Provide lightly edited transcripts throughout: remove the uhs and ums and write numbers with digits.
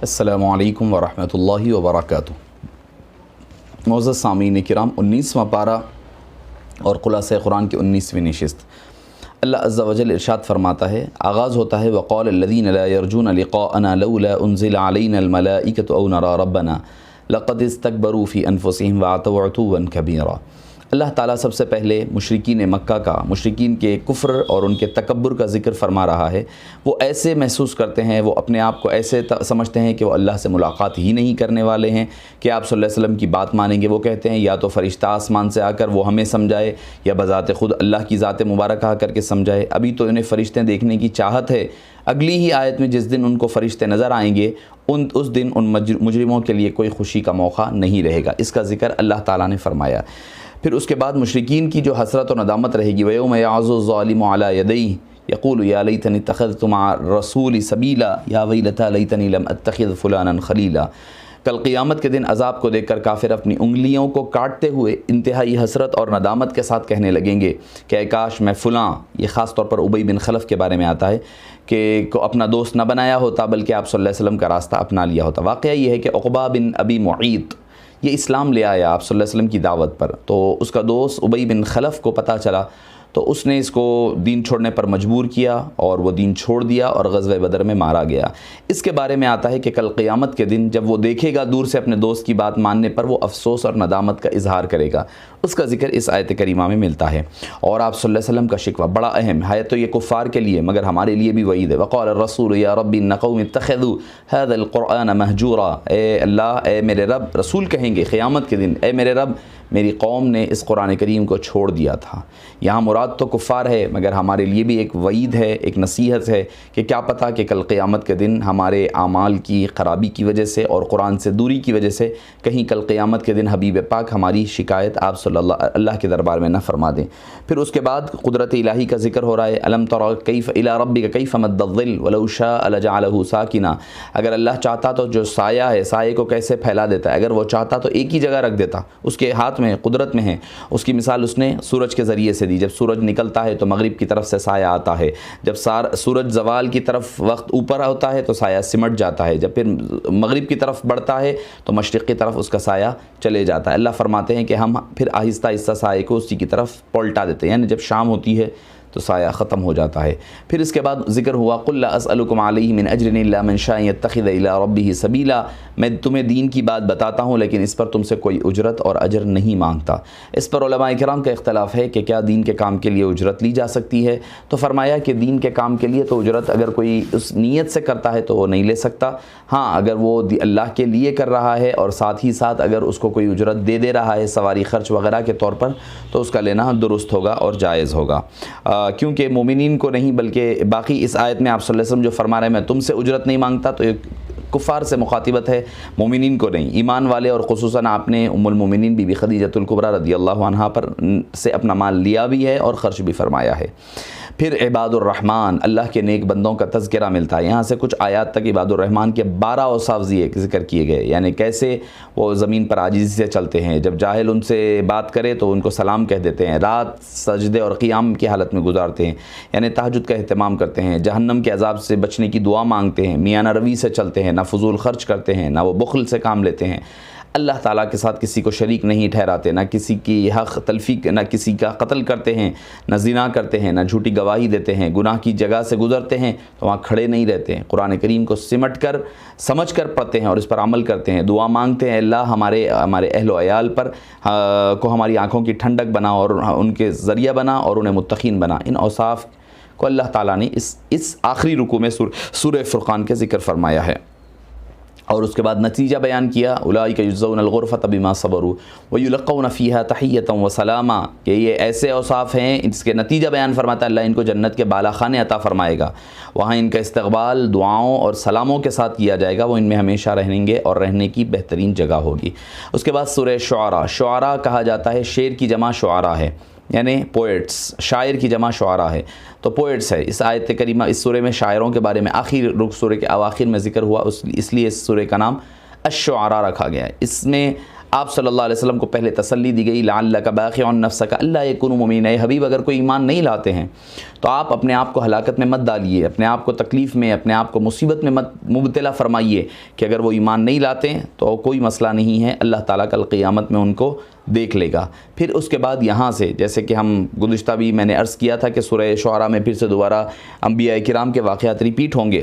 السلام علیکم ورحمۃ اللہ وبرکاتہ۔ معزز سامعین کرام، 19واں پارہ اور خلاصہ قرآن کی 19ویں نشست۔ اللہ عز و جل ارشاد فرماتا ہے، آغاز ہوتا ہے وقال الذین لا یرجون لقاءنا لولا انزل علینا الملائکۃ او نری ربنا لقد استکبروا فی انفسہم وعتوا عتوا کبیرا۔ اللہ تعالیٰ سب سے پہلے مشرکین مکہ کا، مشرکین کے کفر اور ان کے تکبر کا ذکر فرما رہا ہے۔ وہ ایسے محسوس کرتے ہیں، وہ اپنے آپ کو ایسے سمجھتے ہیں کہ وہ اللہ سے ملاقات ہی نہیں کرنے والے ہیں کہ آپ صلی اللہ علیہ وسلم کی بات مانیں گے۔ وہ کہتے ہیں یا تو فرشتہ آسمان سے آ کر وہ ہمیں سمجھائے یا بذات خود اللہ کی ذات مبارکہ آ کر کے سمجھائے۔ ابھی تو انہیں فرشتے دیکھنے کی چاہت ہے، اگلی ہی آیت میں جس دن ان کو فرشتے نظر آئیں گے اس دن ان مجرموں کے لیے کوئی خوشی کا موقع نہیں رہے گا۔ اس کا ذکر اللہ تعالیٰ نے فرمایا۔ پھر اس کے بعد مشرکین کی جو حسرت و ندامت رہے گی، وَيَوْمَ يَعْضُ الظَّالِمُ عَلَى يَدَيْهِ يَقُولُ يَا لَيْتَنِي اتَّخَذْتُ مَعَ الرَّسُولِ سَبِيلًا يَا وَيْلَتَىٰ لَيْتَنِي لَمْ أَتَّخِذْ فُلَانًا خَلِيلًا۔ کل قیامت کے دن عذاب کو دیکھ کر کافر اپنی انگلیوں کو کاٹتے ہوئے انتہائی حسرت اور ندامت کے ساتھ کہنے لگیں گے کہ اے کاش میں فلاں، یہ خاص طور پر ابی بن خلف کے بارے میں آتا ہے، کہ کو اپنا دوست نہ بنایا ہوتا بلکہ آپ صلی اللہ علیہ وسلم کا راستہ اپنا لیا ہوتا۔ واقعہ یہ ہے کہ عقبہ بن ابی معیط یہ اسلام لے آیا آپ صلی اللہ علیہ وسلم کی دعوت پر، تو اس کا دوست ابی بن خلف کو پتہ چلا تو اس نے اس کو دین چھوڑنے پر مجبور کیا اور وہ دین چھوڑ دیا اور غزوہ بدر میں مارا گیا۔ اس کے بارے میں آتا ہے کہ کل قیامت کے دن جب وہ دیکھے گا دور سے اپنے دوست کی بات ماننے پر، وہ افسوس اور ندامت کا اظہار کرے گا۔ اس کا ذکر اس آیت کریمہ میں ملتا ہے۔ اور آپ صلی اللہ علیہ وسلم کا شکوہ بڑا اہم ہے، تو یہ کفار کے لیے مگر ہمارے لیے بھی وعید ہے۔ وقال الرسول یا رب ان قوم اتخذوا هذا القرآن مہجورا۔ اے اللہ، اے میرے رب، رسول کہیں گے قیامت کے دن، اے میرے رب، میری قوم نے اس قرآن کریم کو چھوڑ دیا تھا۔ یہاں مراد تو کفار ہے مگر ہمارے لیے بھی ایک وعید ہے، ایک نصیحت ہے کہ کیا پتہ کہ کل قیامت کے دن ہمارے اعمال کی خرابی کی وجہ سے اور قرآن سے دوری کی وجہ سے کہیں کل قیامت کے دن حبیب پاک ہماری شکایت آپ صلی اللہ کے دربار میں نہ فرما دیں۔ پھر اس کے بعد قدرت الہی کا ذکر ہو رہا ہے۔ الم تر کیف الی ربک کیف مد الظل ولو شاء لجعلہ ساکنا۔ اگر اللہ چاہتا تو جو سایہ ہے، سائے کو کیسے پھیلا دیتا ہے، اگر وہ چاہتا تو ایک ہی جگہ رکھ دیتا، اس کے ہاتھ میں، قدرت میں ہے۔ اس کی مثال اس نے سورج کے ذریعے سے دی۔ جب سورج نکلتا ہے تو مغرب کی طرف سے سایہ آتا ہے، جب سورج زوال کی طرف وقت اوپر ہوتا ہے تو سایہ سمٹ جاتا ہے، جب پھر مغرب کی طرف بڑھتا ہے تو مشرق کی طرف اس کا سایہ چلے جاتا ہے۔ اللہ فرماتے ہیں کہ ہم پھر آہستہ آہستہ سایہ کو اسی کی طرف پلٹا دیتے ہیں، یعنی جب شام ہوتی ہے تو سایہ ختم ہو جاتا ہے۔ پھر اس کے بعد ذکر ہوا قل لا اسألکم علیہ من اجر الا من شاء یتخذ الی ربہ سبیلا۔ میں تمہیں دین کی بات بتاتا ہوں لیکن اس پر تم سے کوئی اجرت اور اجر نہیں مانگتا۔ اس پر علماء کرام کا اختلاف ہے کہ کیا دین کے کام کے لیے اجرت لی جا سکتی ہے، تو فرمایا کہ دین کے کام کے لیے تو اجرت اگر کوئی اس نیت سے کرتا ہے تو وہ نہیں لے سکتا۔ ہاں، اگر وہ اللہ کے لیے کر رہا ہے اور ساتھ ہی ساتھ اگر اس کو کوئی اجرت دے رہا ہے سواری خرچ وغیرہ کے طور پر، تو اس کا لینا درست ہوگا اور جائز ہوگا، کیونکہ مومنین کو نہیں بلکہ باقی اس آیت میں آپ صلی اللہ علیہ وسلم جو فرما رہے ہیں میں تم سے اجرت نہیں مانگتا، تو یہ کفار سے مخاطبت ہے، مومنین کو نہیں۔ ایمان والے اور خصوصاً آپ نے ام المومنین بی بی خدیجۃ الکبریٰ رضی اللہ عنہا پر سے اپنا مال لیا بھی ہے اور خرچ بھی فرمایا ہے۔ پھر عباد الرحمن، اللہ کے نیک بندوں کا تذکرہ ملتا ہے۔ یہاں سے کچھ آیات تک عباد الرحمن کے 12 اوصاف ذکر کیے گئے، یعنی کیسے وہ زمین پر عاجزی سے چلتے ہیں، جب جاہل ان سے بات کرے تو ان کو سلام کہہ دیتے ہیں، رات سجدے اور قیام کی حالت میں گزارتے ہیں، یعنی تہجد کا اہتمام کرتے ہیں، جہنم کے عذاب سے بچنے کی دعا مانگتے ہیں، میانہ روی سے چلتے ہیں، نہ فضول خرچ کرتے ہیں، نہ وہ بخل سے کام لیتے ہیں، اللہ تعالیٰ کے ساتھ کسی کو شریک نہیں ٹھہراتے، نہ کسی کی حق تلفی، نہ کسی کا قتل کرتے ہیں، نہ زنا کرتے ہیں، نہ جھوٹی گواہی دیتے ہیں، گناہ کی جگہ سے گزرتے ہیں تو وہاں کھڑے نہیں رہتے ہیں، قرآن کریم کو سمٹ کر سمجھ کر پڑھتے ہیں اور اس پر عمل کرتے ہیں، دعا مانگتے ہیں اللہ ہمارے اہل و عیال پر کو ہماری آنکھوں کی ٹھنڈک بنا اور ان کے ذریعہ بنا اور انہیں متقین بنا۔ ان اوصاف کو اللہ تعالیٰ نے اس آخری رکوع میں سورہ فرقان کے ذکر فرمایا ہے، اور اس کے بعد نتیجہ بیان کیا، اولئک یجزون الغرفۃ بما صبروا ویلقون فیہا تحیۃ وسلاما، کہ یہ ایسے اوصاف ہیں، اس کے نتیجہ بیان فرماتا ہے اللہ ان کو جنت کے بالا خانے عطا فرمائے گا، وہاں ان کا استقبال دعاؤں اور سلاموں کے ساتھ کیا جائے گا، وہ ان میں ہمیشہ رہیں گے اور رہنے کی بہترین جگہ ہوگی۔ اس کے بعد سورہ شعراء، شعراء کہا جاتا ہے، شعر کی جمع شعراء ہے، یعنی پوئٹس، شاعر کی جمع شعراء ہے، تو پوئٹس ہے۔ اس آیت کریمہ اس سورہ میں شاعروں کے بارے میں آخر سورہ کے اواخر میں ذکر ہوا، اس لیے اس سورہ کا نام الشعراء رکھا گیا ہے۔ اس میں آپ صلی اللہ علیہ وسلم کو پہلے تسلی دی گئی لعلک باخع نفسک الا یکونوا مؤمنین، اے حبیب اگر کوئی ایمان نہیں لاتے ہیں تو آپ اپنے آپ کو ہلاکت میں مت ڈالیے، اپنے آپ کو تکلیف میں، اپنے آپ کو مصیبت میں مت مبتلا فرمائیے کہ اگر وہ ایمان نہیں لاتے ہیں تو کوئی مسئلہ نہیں ہے، اللہ تعالیٰ کل قیامت میں ان کو دیکھ لے گا۔ پھر اس کے بعد یہاں سے جیسے کہ ہم گزشتہ بھی میں نے عرض کیا تھا کہ سورہ شعراء میں پھر سے دوبارہ انبیاء کرام کے واقعات ریپیٹ ہوں گے،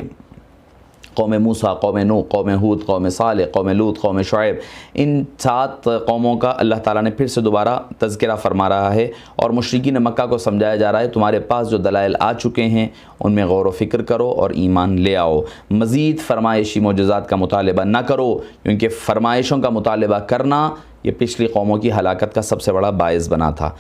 قوم موسیٰ، قوم نوح، قوم ہود، قوم صالح، قوم لوط، قوم شعیب، ان 7 قوموں کا اللہ تعالیٰ نے پھر سے دوبارہ تذکرہ فرما رہا ہے، اور مشرکین مکہ کو سمجھایا جا رہا ہے تمہارے پاس جو دلائل آ چکے ہیں ان میں غور و فکر کرو اور ایمان لے آؤ، مزید فرمائشی معجزات کا مطالبہ نہ کرو، کیونکہ فرمائشوں کا مطالبہ کرنا یہ پچھلی قوموں کی ہلاکت کا سب سے بڑا باعث بنا تھا۔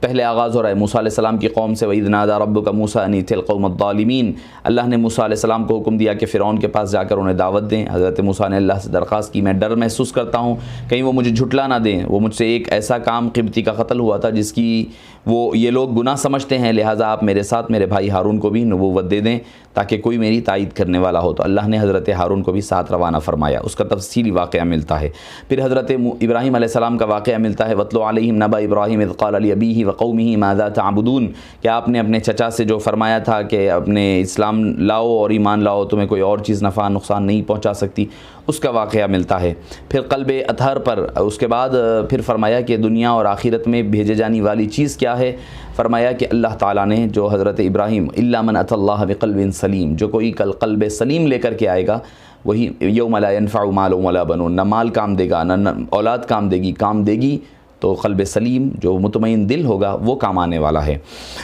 پہلے آغاز ہو رہا ہے موسیٰ علیہ السلام کی قوم سے، وَإِذْ نَادَىٰ رَبُّكَ مُوسَىٰ أَنِ ائْتِ الْقَوْمَ الظَّالِمِينَ، اللہ نے موسیٰ علیہ السلام کو حکم دیا کہ فرعون کے پاس جا کر انہیں دعوت دیں۔ حضرت موسیٰ نے اللہ سے درخواست کی، میں ڈر محسوس کرتا ہوں کہیں وہ مجھے جھٹلا نہ دیں، وہ مجھ سے ایک ایسا کام قبطی کا قتل ہوا تھا جس کی وہ یہ لوگ گناہ سمجھتے ہیں، لہٰذا آپ میرے ساتھ میرے بھائی ہارون کو بھی نبوت دے دیں تاکہ کوئی میری تائید کرنے والا ہو۔ تو اللہ نے حضرت ہارون کو بھی ساتھ روانہ فرمایا، اس کا تفصیلی واقعہ ملتا ہے۔ پھر حضرت ابراہیم علیہ السلام کا واقعہ ملتا ہے، وَاتْلُ عَلَيْهِمْ نَبَأَ إِبْرَاهِيمَ إِذْ قَالَ لِأَبِيهِ وَقَوْمِهِ مَاذَا تَعْبُدُونَ، کہ آپ نے اپنے چچا سے جو فرمایا تھا کہ اپنے اسلام لاؤ اور ایمان لاؤ، تمہیں کوئی اور چیز نفع نقصان نہیں پہنچا سکتی، اس کا واقعہ ملتا ہے۔ پھر قلب اطہر پر اس کے بعد پھر فرمایا کہ دنیا اور آخرت میں بھیجے جانے والی چیز کیا ہے، فرمایا کہ اللہ تعالیٰ نے جو حضرت ابراہیم الا من اتى اللہ بقلب سلیم، جو کوئی کل قلب سلیم لے کر کے آئے گا وہی یوم لا ينفع مال ولا بنون، نہ مال کام دے گا نہ اولاد کام دے گی تو قلب سلیم جو مطمئن دل ہوگا وہ کام آنے والا ہے۔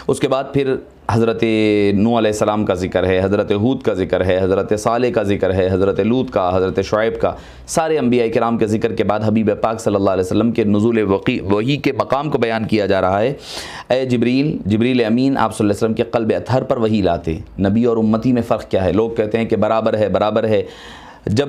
اس کے بعد پھر حضرت نوح علیہ السلام کا ذکر ہے، حضرت ہود کا ذکر ہے، حضرت صالح کا ذکر ہے، حضرت لوط کا، حضرت شعیب کا، سارے انبیاء کرام کے ذکر کے بعد حبیب پاک صلی اللہ علیہ وسلم کے نزول وحی کے مقام کو بیان کیا جا رہا ہے۔ اے جبریل امین آپ صلی اللہ علیہ وسلم کے قلب اطہر پر وحی لاتے۔ نبی اور امتی میں فرق کیا ہے؟ لوگ کہتے ہیں کہ برابر ہے۔ جب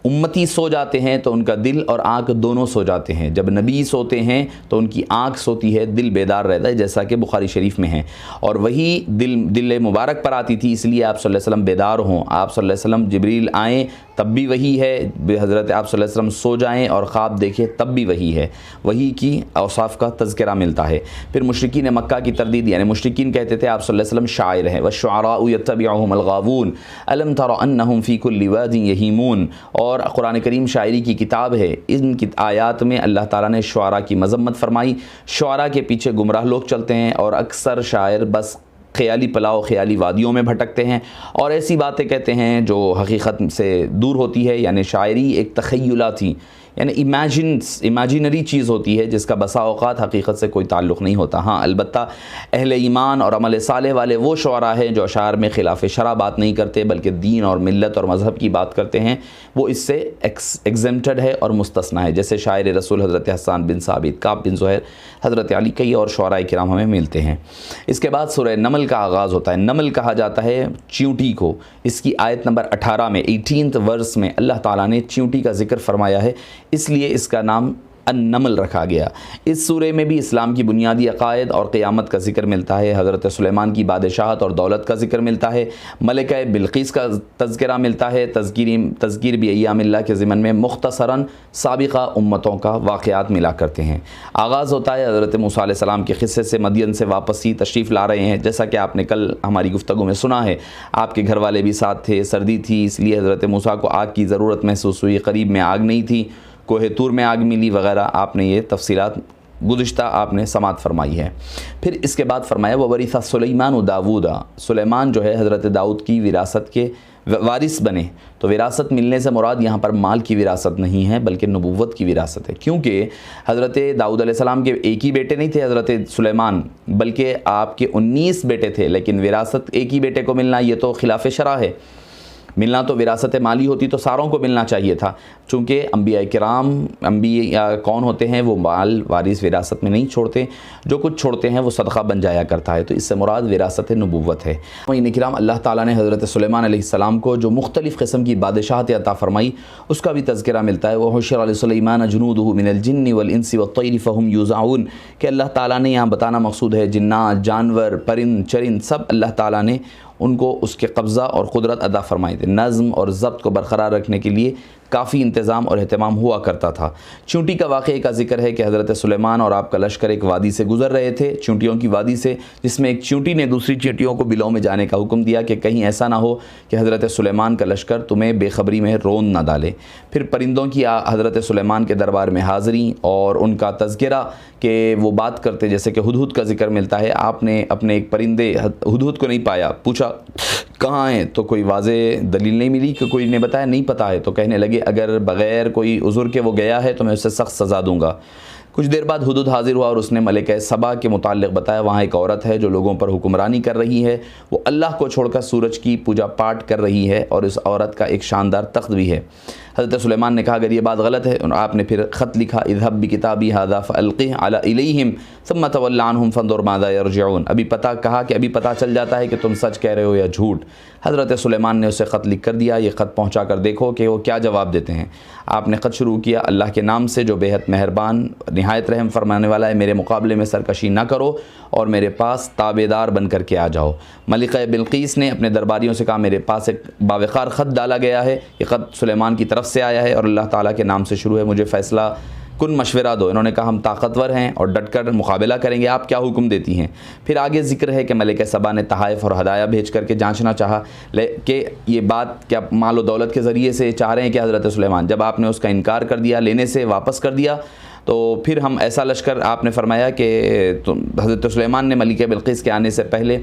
امتی سو جاتے ہیں تو ان کا دل اور آنکھ دونوں سو جاتے ہیں، جب نبی سوتے ہیں تو ان کی آنکھ سوتی ہے، دل بیدار رہتا ہے، جیسا کہ بخاری شریف میں ہے، اور وہی دل مبارک پر آتی تھی، اس لیے آپ صلی اللہ علیہ وسلم بیدار ہوں۔ آپ صلی اللہ علیہ وسلم جبریل آئیں تب بھی وہی ہے، حضرت آپ صلی اللہ علیہ وسلم سو جائیں اور خواب دیکھیں تب بھی وہی ہے، وہی کی اوصاف کا تذکرہ ملتا ہے۔ پھر مشرکین مکہ کی تردید، یعنی مشرکین کہتے تھے آپ صلی اللہ علیہ وسلم شاعر ہیں، والشعراء یتبعهم الغاوون الم تر انہم فی کل واد یہیمون، اور قرآن کریم شاعری کی کتاب ہے، ان کی آیات میں اللہ تعالیٰ نے شعراء کی مذمت فرمائی۔ شعراء کے پیچھے گمراہ لوگ چلتے ہیں اور اکثر شاعر بس خیالی پلاؤ خیالی وادیوں میں بھٹکتے ہیں اور ایسی باتیں کہتے ہیں جو حقیقت سے دور ہوتی ہے، یعنی شاعری ایک تخیلاتی یعنی امیجنری چیز ہوتی ہے جس کا بسا اوقات حقیقت سے کوئی تعلق نہیں ہوتا۔ ہاں البتہ اہل ایمان اور عمل صالح والے وہ شعراء ہیں جو اشعار میں خلاف شرع بات نہیں کرتے بلکہ دین اور ملت اور مذہب کی بات کرتے ہیں، وہ اس سے ایگزمپٹڈ ہے اور مستثنیٰ ہے، جیسے شاعر رسول حضرت حسان بن ثابت، کعب بن زہیر، حضرت علی، کئی اور شعراء کرام ہمیں ملتے ہیں۔ اس کے بعد سورہ نمل کا آغاز ہوتا ہے۔ نمل کہا جاتا ہے چیونٹی کو، اس کی آیت نمبر 18 میں 18 ورس میں اللہ تعالیٰ نے چیونٹی کا ذکر فرمایا ہے، اس لیے اس کا نام النمل رکھا گیا۔ اس سورے میں بھی اسلام کی بنیادی عقائد اور قیامت کا ذکر ملتا ہے، حضرت سلیمان کی بادشاہت اور دولت کا ذکر ملتا ہے، ملکہ بلقیس کا تذکرہ ملتا ہے، تذکیر بھی ایام اللہ کے ضمن میں مختصراً سابقہ امتوں کا واقعات ملا کرتے ہیں۔ آغاز ہوتا ہے حضرت موسیٰ علیہ السلام کے قصے سے، مدین سے واپسی تشریف لا رہے ہیں، جیسا کہ آپ نے کل ہماری گفتگو میں سنا ہے، آپ کے گھر والے بھی ساتھ تھے، سردی تھی اس لیے حضرت موسیٰ کو آگ کی ضرورت محسوس ہوئی، قریب میں آگ نہیں تھی، کوہ طور میں آگ ملی وغیرہ، آپ نے یہ تفصیلات گزشتہ آپ نے سماعت فرمائی ہے۔ پھر اس کے بعد فرمایا وَوَرِثَ سُلَيْمَانُ داود، سلیمان جو ہے حضرت داؤد کی وراثت کے وارث بنے۔ تو وراثت ملنے سے مراد یہاں پر مال کی وراثت نہیں ہے بلکہ نبوت کی وراثت ہے، کیونکہ حضرت داؤد علیہ السلام کے ایک ہی بیٹے نہیں تھے حضرت سلیمان، بلکہ آپ کے 19 بیٹے تھے، لیکن وراثت ایک ہی بیٹے کو ملنا یہ تو خلاف شرع ہے۔ ملنا تو وراثت مالی ہوتی تو ساروں کو ملنا چاہیے تھا، چونکہ انبیاء کرام انبیاء کون ہوتے ہیں، وہ مال وارث وراثت میں نہیں چھوڑتے، جو کچھ چھوڑتے ہیں وہ صدقہ بن جایا کرتا ہے، تو اس سے مراد وراثت نبوت ہے۔ مؤمنین کرام، اللہ تعالیٰ نے حضرت سلیمان علیہ السلام کو جو مختلف قسم کی بادشاہت عطا فرمائی اس کا بھی تذکرہ ملتا ہے۔ وَحُشِرَ لِسُلَيْمَانَ جُنُودُهُ مِنَ الْجِنِّ وَالْإِنسِ وَالطَّيْرِ فَهُمْ يُوزَعُونَ، کہ اللہ تعالیٰ نے یہاں بتانا مقصود ہے جنات، جانور، پرند چرند سب اللہ تعالیٰ نے ان کو اس کے قبضہ اور قدرت عطا فرمائی تھی، نظم اور ضبط کو برقرار رکھنے کے لیے کافی انتظام اور اہتمام ہوا کرتا تھا۔ چونٹی کا واقعے کا ذکر ہے کہ حضرت سلیمان اور آپ کا لشکر ایک وادی سے گزر رہے تھے، چونٹیوں کی وادی سے، جس میں ایک چونٹی نے دوسری چونٹیوں کو بلوں میں جانے کا حکم دیا کہ کہیں ایسا نہ ہو کہ حضرت سلیمان کا لشکر تمہیں بے خبری میں رون نہ ڈالے۔ پھر پرندوں کی حضرت سلیمان کے دربار میں حاضری اور ان کا تذکرہ کہ وہ بات کرتے، جیسے کہ ہدہد کا ذکر ملتا ہے، آپ نے اپنے ایک پرندے ہدہد کو نہیں پایا، پوچھا کہاں ہیں تو کوئی واضح دلیل نہیں ملی، کہ کوئی نے بتایا نہیں پتہ ہے، تو کہنے لگے اگر بغیر کوئی عذر کے وہ گیا ہے تو میں اسے سخت سزا دوں گا۔ کچھ دیر بعد ہدہد حاضر ہوا اور اس نے ملکہ سبا کے متعلق بتایا، وہاں ایک عورت ہے جو لوگوں پر حکمرانی کر رہی ہے، وہ اللہ کو چھوڑ کر سورج کی پوجا پاٹ کر رہی ہے، اور اس عورت کا ایک شاندار تخت بھی ہے۔ حضرت سلیمان نے کہا اگر یہ بات غلط ہے، آپ نے پھر خط لکھا اذهب بکتابی ھذا فالقه علی الیہم ثم تول عنہم فانظر ماذا یرجعون، ابھی پتہ چل جاتا ہے کہ تم سچ کہہ رہے ہو یا جھوٹ۔ حضرت سلیمان نے اسے خط لکھ کر دیا، یہ خط پہنچا کر دیکھو کہ وہ کیا جواب دیتے ہیں۔ آپ نے خط شروع کیا، اللہ کے نام سے جو بے حد مہربان نہایت رحم فرمانے والا ہے، میرے مقابلے میں سرکشی نہ کرو اور میرے پاس تابع دار بن کر کے آ جاؤ۔ ملکہ بلقیس نے اپنے درباریوں سے کہا میرے پاس ایک باوقار خط ڈالا گیا ہے، یہ خط سلیمان کی طرف سے آیا ہے اور اللہ تعالیٰ کے نام سے شروع ہے، مجھے فیصلہ کن مشورہ دو۔ انہوں نے کہا ہم طاقتور ہیں اور ڈٹ کر مقابلہ کریں گے، آپ کیا حکم دیتی ہیں؟ پھر آگے ذکر ہے کہ ملکہ سبا نے تحائف اور ہدایہ بھیج کر کے جانچنا چاہا کہ یہ بات کیا مال و دولت کے ذریعے سے چاہ رہے ہیں کہ حضرت سلیمان، جب آپ نے اس کا انکار کر دیا، لینے سے واپس کر دیا، تو پھر ہم ایسا لشکر، آپ نے فرمایا کہ حضرت سلیمان نے ملکہ بلقیس کے آنے سے پہلے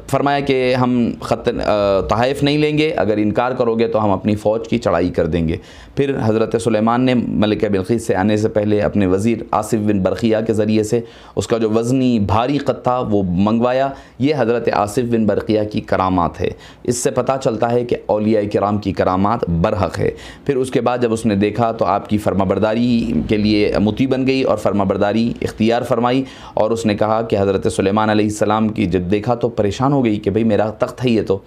فرمایا کہ ہم تحائف نہیں لیں گے، اگر انکار کرو گے تو ہم اپنی فوج کی چڑھائی کر دیں گے۔ پھر حضرت سلیمان نے ملکہ بلقیس سے آنے سے پہلے اپنے وزیر آصف بن برقیہ کے ذریعے سے اس کا جو وزنی بھاری خط تھا وہ منگوایا۔ یہ حضرت آصف بن برقیہ کی کرامات ہے، اس سے پتہ چلتا ہے کہ اولیاء کرام کی کرامات برحق ہے۔ پھر اس کے بعد جب اس نے دیکھا تو آپ کی فرمانبرداری کے لیے مطیع بن گئی اور فرمانبرداری اختیار فرمائی، اور اس نے کہا کہ حضرت سلیمان علیہ السلام کی جب دیکھا تو پریشان ہو گئی کہ بھئی میرا تخت ہے، یہ تو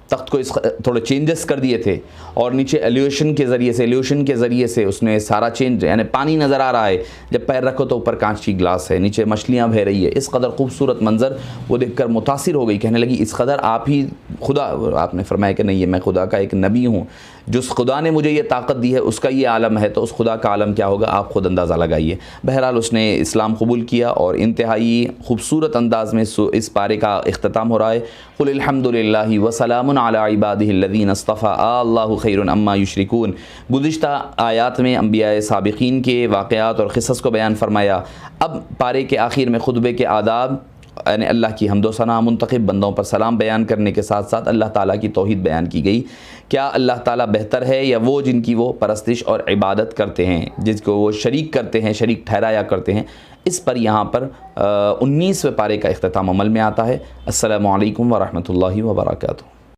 تخت کو تھوڑے چینجز کر دیے تھے، اور نیچے ایلیوشن کے ذریعے سے اس نے سارا چینج، یعنی پانی نظر آ رہا ہے، جب پیر رکھو تو اوپر کانچ کی گلاس ہے، نیچے مچھلیاں بہہ رہی ہے، اس قدر خوبصورت منظر وہ دیکھ کر متاثر ہو گئی، کہنے لگی اس قدر آپ ہی خدا؟ آپ نے فرمایا کہ نہیں، یہ میں خدا کا ایک نبی ہوں، جس خدا نے مجھے یہ طاقت دی ہے اس کا یہ عالم ہے، تو اس خدا کا عالم کیا ہوگا آپ خود اندازہ لگائیے۔ بہرحال اس نے اسلام قبول کیا اور انتہائی خوبصورت انداز میں اس پارے کا اختتام ہو رہا ہے۔ قل الحمد للہ وسلام علی عبادہ الذین اصطفی اللہ خیر اما یشرکون۔ گزشتہ آیات میں انبیاء سابقین کے واقعات اور قصص کو بیان فرمایا، اب پارے کے آخر میں خطبے کے آداب، یعنی اللہ کی حمد و ثنا، منتخب بندوں پر سلام بیان کرنے کے ساتھ ساتھ اللہ تعالیٰ کی توحید بیان کی گئی۔ کیا اللہ تعالیٰ بہتر ہے یا وہ جن کی وہ پرستش اور عبادت کرتے ہیں، جس کو وہ شریک کرتے ہیں، شریک ٹھہرایا کرتے ہیں؟ اس پر یہاں پر 19ویں پارے کا اختتام عمل میں آتا ہے۔ السلام علیکم ورحمۃ اللہ وبرکاتہ۔